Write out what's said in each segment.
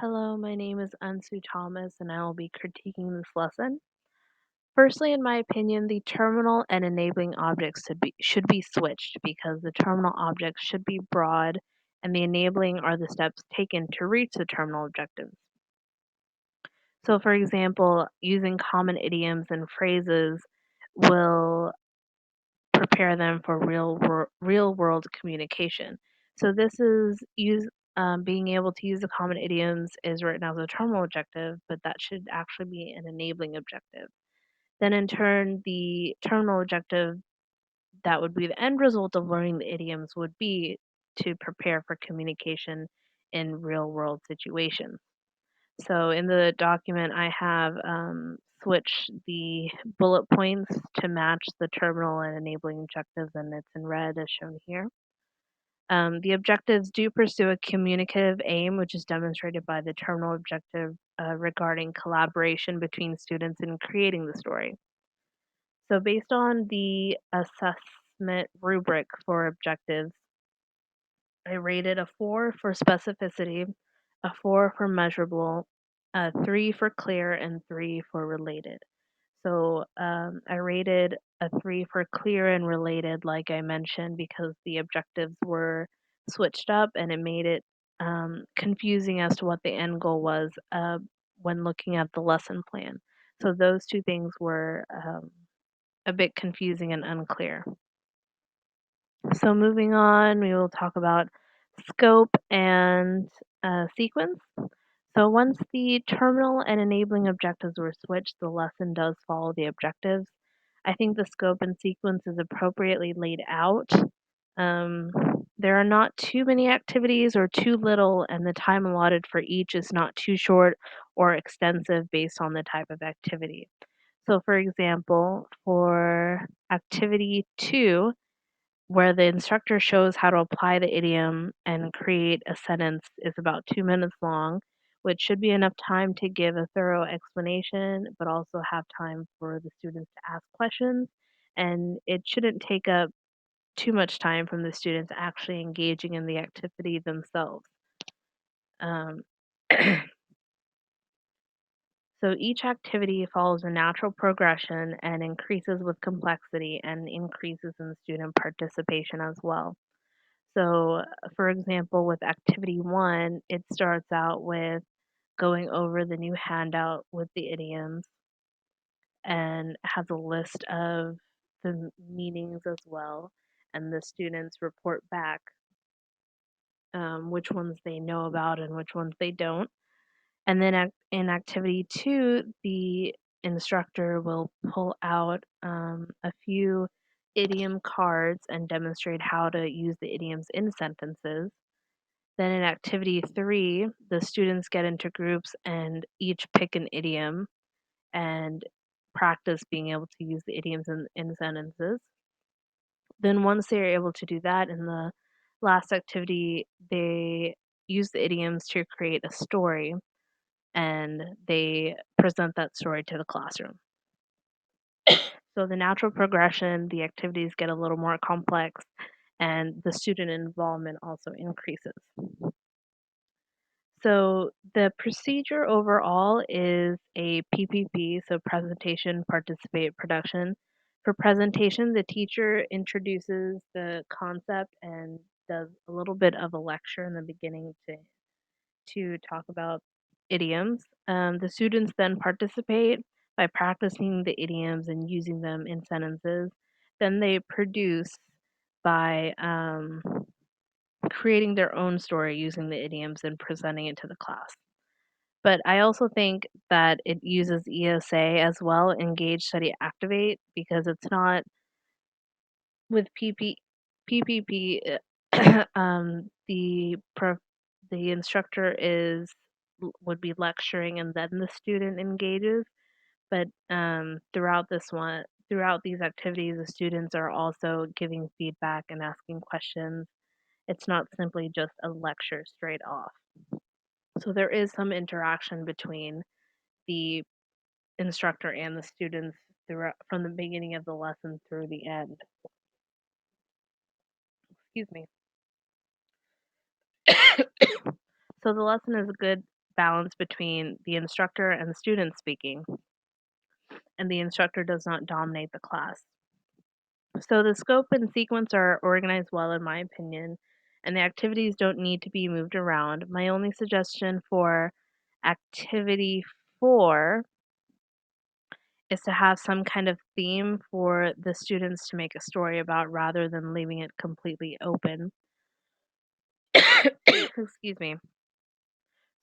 Hello, my name is Ansu Thomas, and I will be critiquing this lesson. Firstly, in my opinion, the terminal and enabling objects should be switched because the terminal objects should be broad, and the enabling are the steps taken to reach the terminal objectives. So, for example, using common idioms and phrases will prepare them for real world communication. So this is being able to use the common idioms is written as a terminal objective, but that should actually be an enabling objective. Then in turn, the terminal objective that would be the end result of learning the idioms would be to prepare for communication in real world situations. So in the document, I have switched the bullet points to match the terminal and enabling objectives, and it's in red as shown here. The objectives do pursue a communicative aim, which is demonstrated by the terminal objective regarding collaboration between students in creating the story. So, based on the assessment rubric for objectives, I rated a 4 for specificity, a 4 for measurable, a 3 for clear, and 3 for related. So I rated a 3 for clear and related, like I mentioned, because the objectives were switched up and it made it confusing as to what the end goal was when looking at the lesson plan. So those two things were a bit confusing and unclear. So moving on, we will talk about scope and sequence. So once the terminal and enabling objectives were switched, the lesson does follow the objectives. I think the scope and sequence is appropriately laid out. Um, there are not too many activities or too little, and the time allotted for each is not too short or extensive based on the type of activity. So, for example, for activity 2, where the instructor shows how to apply the idiom and create a sentence is about 2 minutes long, which should be enough time to give a thorough explanation, but also have time for the students to ask questions. And it shouldn't take up too much time from the students actually engaging in the activity themselves. Um, so each activity follows a natural progression and increases with complexity and increases in student participation as well. So, for example, with activity 1, it starts out with going over the new handout with the idioms and has a list of the meanings as well. And the students report back which ones they know about and which ones they don't. And then in activity 2, the instructor will pull out a few idiom cards and demonstrate how to use the idioms in sentences. Then in activity 3, the students get into groups and each pick an idiom and practice being able to use the idioms in sentences. Then once they're able to do that in the last activity, they use the idioms to create a story and they present that story to the classroom. So the natural progression, the activities get a little more complex and the student involvement also increases. So the procedure overall is a PPP, so presentation, participate, production. For presentation, the teacher introduces the concept and does a little bit of a lecture in the beginning to talk about idioms. The students then participate by practicing the idioms and using them in sentences. Then they produce by creating their own story using the idioms and presenting it to the class. But I also think that it uses ESA as well, engage, study, activate, because it's not with PPP, the instructor would be lecturing and then the student engages. But throughout these activities, the students are also giving feedback and asking questions. It's not simply just a lecture straight off. So there is some interaction between the instructor and the students throughout from the beginning of the lesson through the end. Excuse me. So the lesson is good balance between the instructor and the student speaking, and the instructor does not dominate the class. So the scope and sequence are organized well, in my opinion, and the activities don't need to be moved around. My only suggestion for activity 4 is to have some kind of theme for the students to make a story about rather than leaving it completely open. Excuse me.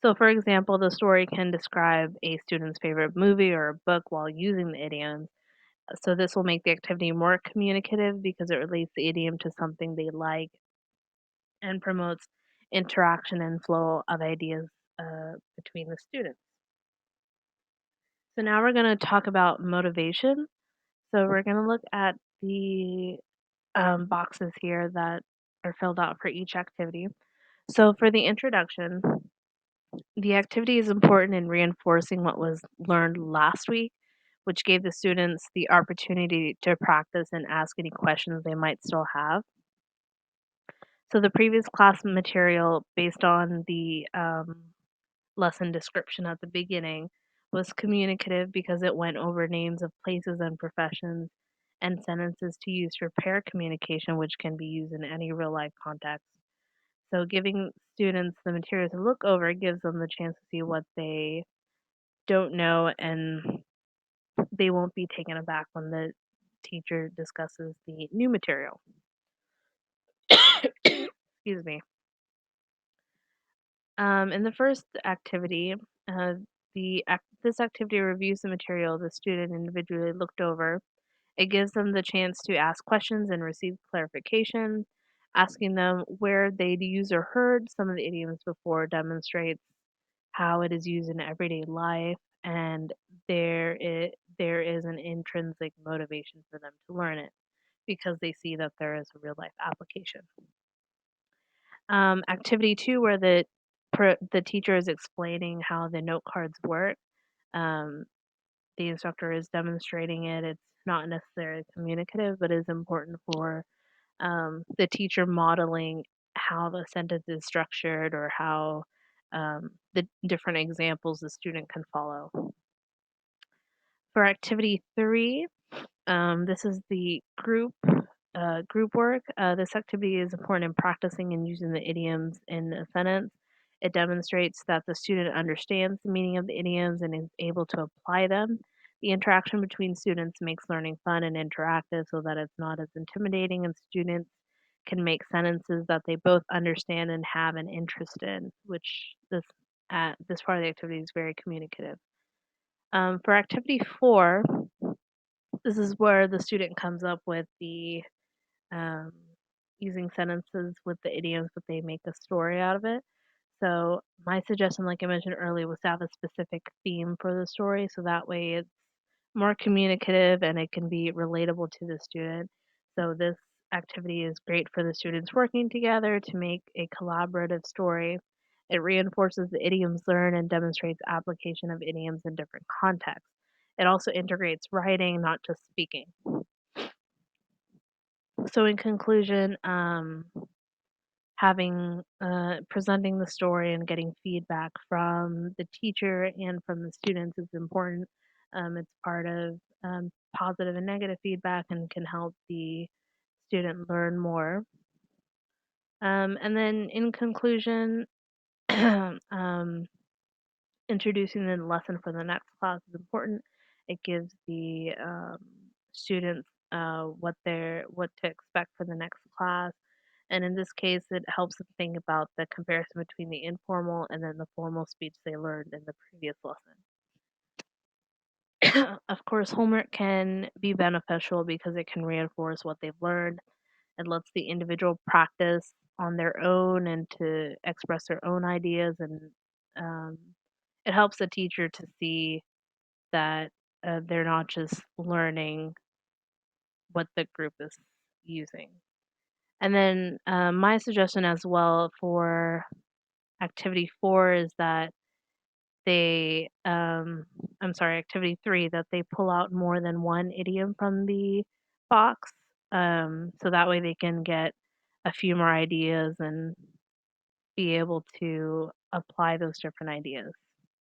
So, for example, the story can describe a student's favorite movie or a book while using the idiom. So, this will make the activity more communicative because it relates the idiom to something they like and promotes interaction and flow of ideas between the students. So, now we're going to talk about motivation. So, we're going to look at the boxes here that are filled out for each activity. So, for the introduction, the activity is important in reinforcing what was learned last week, which gave the students the opportunity to practice and ask any questions they might still have. So, the previous class material, based on the lesson description at the beginning, was communicative because it went over names of places and professions and sentences to use for pair communication, which can be used in any real life context. So, giving students the material to look over gives them the chance to see what they don't know, and they won't be taken aback when the teacher discusses the new material. Excuse me. In the first activity, this activity reviews the material the student individually looked over. It gives them the chance to ask questions and receive clarification. Asking them where they'd used or heard some of the idioms before demonstrates how it is used in everyday life, and there is an intrinsic motivation for them to learn it because they see that there is a real life application. Activity 2, where the teacher is explaining how the note cards work. Um, the instructor is demonstrating it. It's not necessarily communicative, but is important for the teacher modeling how the sentence is structured or how the different examples the student can follow. For activity 3, this is the group work. This activity is important in practicing and using the idioms in a sentence. It demonstrates that the student understands the meaning of the idioms and is able to apply them. The interaction between students makes learning fun and interactive so that it's not as intimidating, and students can make sentences that they both understand and have an interest in, which this part of the activity is very communicative. For activity 4, this is where the student comes up with the um, using sentences with the idioms, but they make a story out of it. So my suggestion, like I mentioned earlier, was to have a specific theme for the story, so that way it's more communicative and it can be relatable to the student. So this activity is great for the students working together to make a collaborative story. It reinforces the idioms learned and demonstrates application of idioms in different contexts. It also integrates writing, not just speaking. So in conclusion, having presenting the story and getting feedback from the teacher and from the students is important. It's part of positive and negative feedback and can help the student learn more. And then in conclusion, um, introducing the lesson for the next class is important. It gives the students what to expect for the next class, and in this case, it helps them think about the comparison between the informal and then the formal speech they learned in the previous lesson. Of course, homework can be beneficial because it can reinforce what they've learned. It lets the individual practice on their own and to express their own ideas, and um, it helps the teacher to see that they're not just learning what the group is using. And then my suggestion as well for activity 4 is that I'm sorry, activity 3, that they pull out more than one idiom from the box. So that way they can get a few more ideas and be able to apply those different ideas.